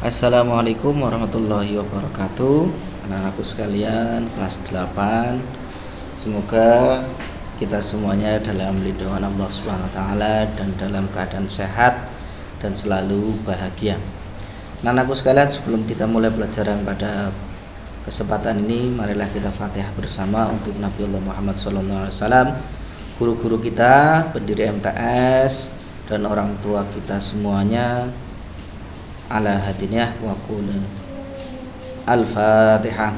Assalamualaikum warahmatullahi wabarakatuh. Anak-anakku sekalian kelas 8. Semoga kita semuanya dalam lindungan Allah Subhanahu wa taala dan dalam keadaan sehat dan selalu bahagia. Anak-anakku sekalian, sebelum kita mulai pelajaran pada kesempatan ini, marilah kita Fatihah bersama untuk Nabi Allah Muhammad SAW, guru-guru kita, pendiri MTS, dan orang tua kita semuanya. Ala hadiniyah wa qul al-Fatihah.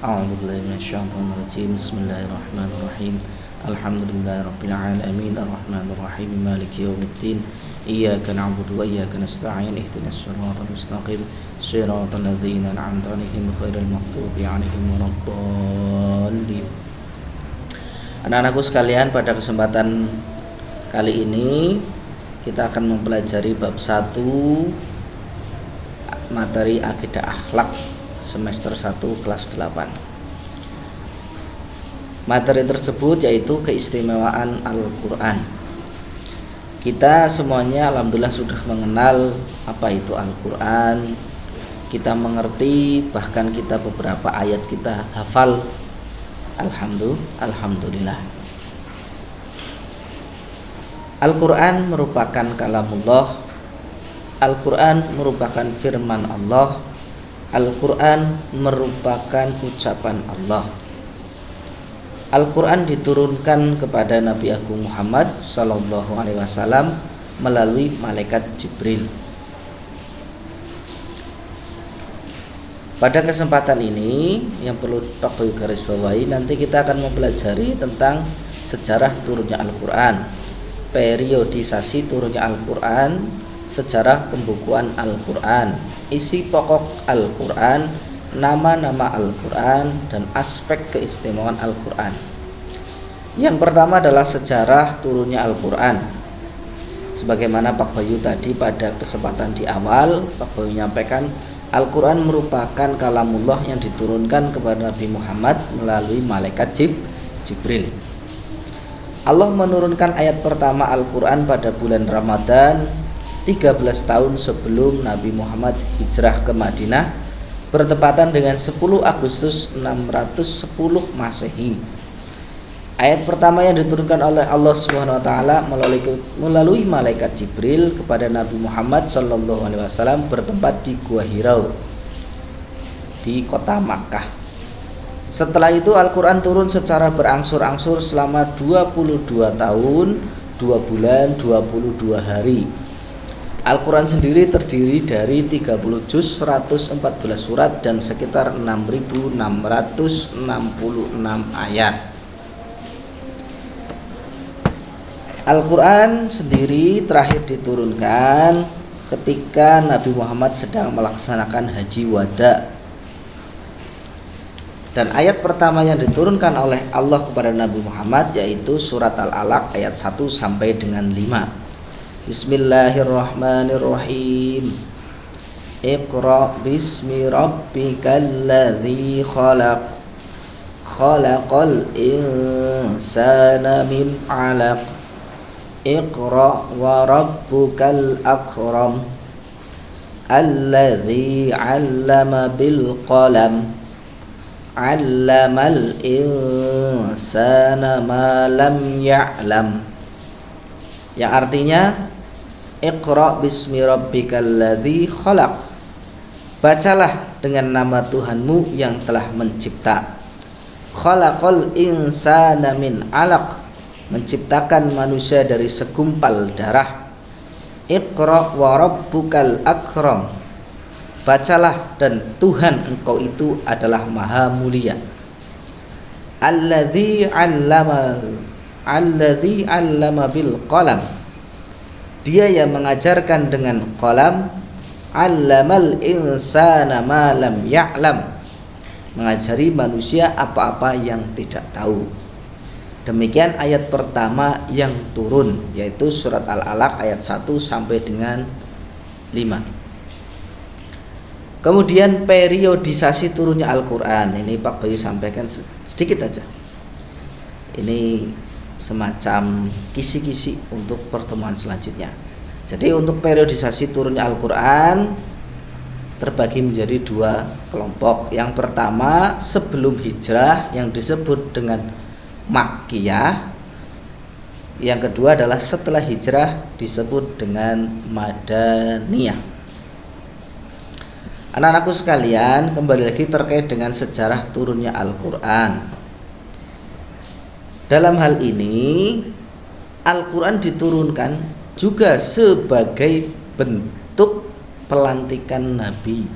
A'udzu billahi minasyaitonir rajim. Bismillahirrahmanirrahim. Alhamdulillahirabbil alamin arrahmanir rahim maliki yaumiddin. Iyyaka na'budu wa iyyaka nasta'in ihdinas siratal mustaqim siratal ladzina an'amta 'alaihim ghairil maghdubi 'alaihim waladdallin. Anak-anakku sekalian, pada kesempatan kali ini kita akan mempelajari bab 1 materi akidah akhlak semester 1 kelas 8. Materi tersebut yaitu keistimewaan Al-Quran. Kita semuanya alhamdulillah sudah mengenal apa itu Al-Quran. Kita mengerti, bahkan kita beberapa ayat kita hafal. Alhamdulillah. Al-Quran merupakan kalamullah. Al-Quran merupakan firman Allah. Al-Quran merupakan ucapan Allah. Al-Quran diturunkan kepada Nabi Agung Muhammad SAW melalui malaikat Jibril. Pada kesempatan ini yang perlu Pak Bayu garis bawahi, nanti kita akan mempelajari tentang sejarah turunnya Al-Quran, periodisasi turunnya Al-Quran, sejarah pembukuan Al-Quran, isi pokok Al-Quran, nama-nama Al-Quran, dan aspek keistimewaan Al-Quran. Yang pertama adalah sejarah turunnya Al-Quran. Sebagaimana Pak Bayu tadi pada kesempatan di awal, Pak Bayu menyampaikan Al-Quran merupakan kalamullah yang diturunkan kepada Nabi Muhammad melalui malaikat Jibril. Allah menurunkan ayat pertama Al-Quran pada bulan Ramadan 13 tahun sebelum Nabi Muhammad hijrah ke Madinah, bertepatan dengan 10 Agustus 610 Masehi. Ayat pertama yang diturunkan oleh Allah Subhanahu wa taala melalui malaikat Jibril kepada Nabi Muhammad SAW bertempat di Gua Hirau di kota Makkah. Setelah itu Al-Quran turun secara berangsur-angsur selama 22 tahun, 2 bulan, 22 hari. Al-Quran sendiri terdiri dari 30 juz, 114 surat, dan sekitar 6.666 ayat. Al-Quran sendiri terakhir diturunkan ketika Nabi Muhammad sedang melaksanakan haji wada. Dan ayat pertama yang diturunkan oleh Allah kepada Nabi Muhammad yaitu surat Al-Alaq ayat 1 sampai dengan 5. Bismillahirrahmanirrahim. Iqra bismi rabbikal ladzi khalaq. Khalaqal insana min 'alaq. Iqra wa rabbukal akram. Alladzi 'allama bil qalam. 'Allamal insana ma lam ya'lam. Yang artinya Iqra bismi rabbikal ladzi khalaq. Bacalah dengan nama Tuhanmu yang telah mencipta. Khalaqal insana min 'alaq. Menciptakan manusia dari segumpal darah. Iqra wa rabbukal akram. Bacalah dan Tuhan engkau itu adalah maha mulia. Alladzi 'allama bil qalam. Dia yang mengajarkan dengan qalam. 'Allamal insana ma lam ya'lam. Mengajari manusia apa-apa yang tidak tahu. Demikian ayat pertama yang turun, yaitu surat Al-Alaq ayat 1 sampai dengan 5. Kemudian periodisasi turunnya Al-Quran. Ini Pak Bayu sampaikan sedikit aja. Ini semacam kisi-kisi untuk pertemuan selanjutnya. Jadi untuk periodisasi turunnya Al-Quran terbagi menjadi dua kelompok. Yang pertama sebelum hijrah yang disebut dengan Makkiyah. Yang kedua adalah setelah hijrah disebut dengan Madaniyah. Anak-anakku sekalian, kembali lagi terkait dengan sejarah turunnya Al-Quran. Dalam hal ini Al-Quran diturunkan juga sebagai bentuk pelantikan Nabi,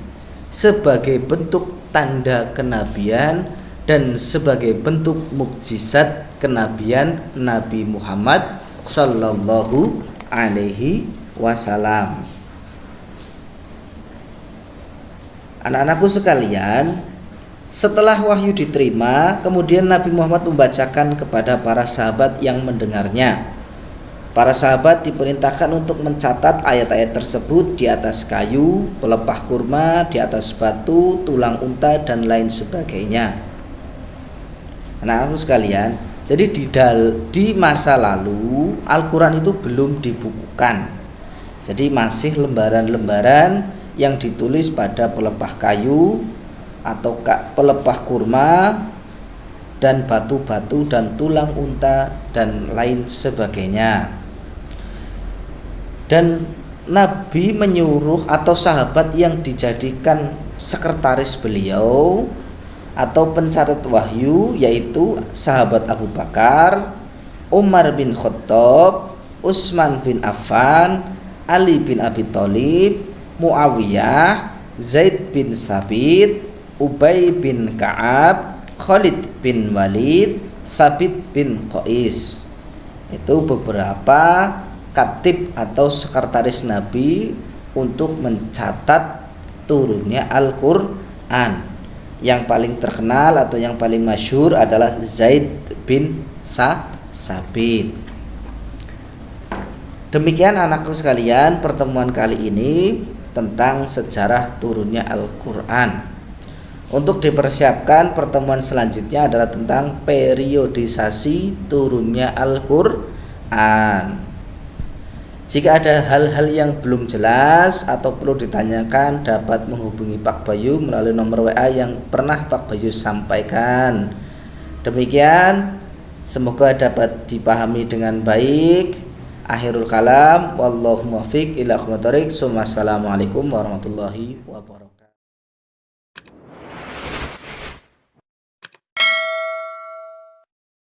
sebagai bentuk tanda kenabian, dan sebagai bentuk mukjizat kenabian Nabi Muhammad sallallahu alaihi wasallam. Anak-anakku sekalian, setelah wahyu diterima, kemudian Nabi Muhammad membacakan kepada para sahabat yang mendengarnya. Para sahabat diperintahkan untuk mencatat ayat-ayat tersebut di atas kayu, pelepah kurma, di atas batu, tulang unta, dan lain sebagainya. Anak-anakku sekalian, jadi di masa lalu Al-Quran itu belum dibukukan. Jadi masih lembaran-lembaran yang ditulis pada pelepah kayu atau pelepah kurma dan batu-batu dan tulang unta dan lain sebagainya. Dan Nabi menyuruh atau sahabat yang dijadikan sekretaris beliau atau pencatat wahyu, yaitu sahabat Abu Bakar, Umar bin Khattab, Utsman bin Affan, Ali bin Abi Thalib, Muawiyah, Zaid bin Sabit, Ubay bin Ka'ab, Khalid bin Walid, Sabit bin Qais. Itu beberapa katib atau sekretaris Nabi untuk mencatat turunnya Al-Quran. Yang paling terkenal atau yang paling masyhur adalah Zaid bin Sabit. Demikian anakku sekalian, pertemuan kali ini tentang sejarah turunnya Al-Quran. Untuk dipersiapkan pertemuan selanjutnya adalah tentang periodisasi turunnya Al-Quran. Jika ada hal-hal yang belum jelas atau perlu ditanyakan, dapat menghubungi Pak Bayu melalui nomor WA yang pernah Pak Bayu sampaikan. Demikian, semoga dapat dipahami dengan baik. Akhirul kalam, wallahu muwaffiq ila aqwamit thoriq. Assalamualaikum warahmatullahi wabarakatuh.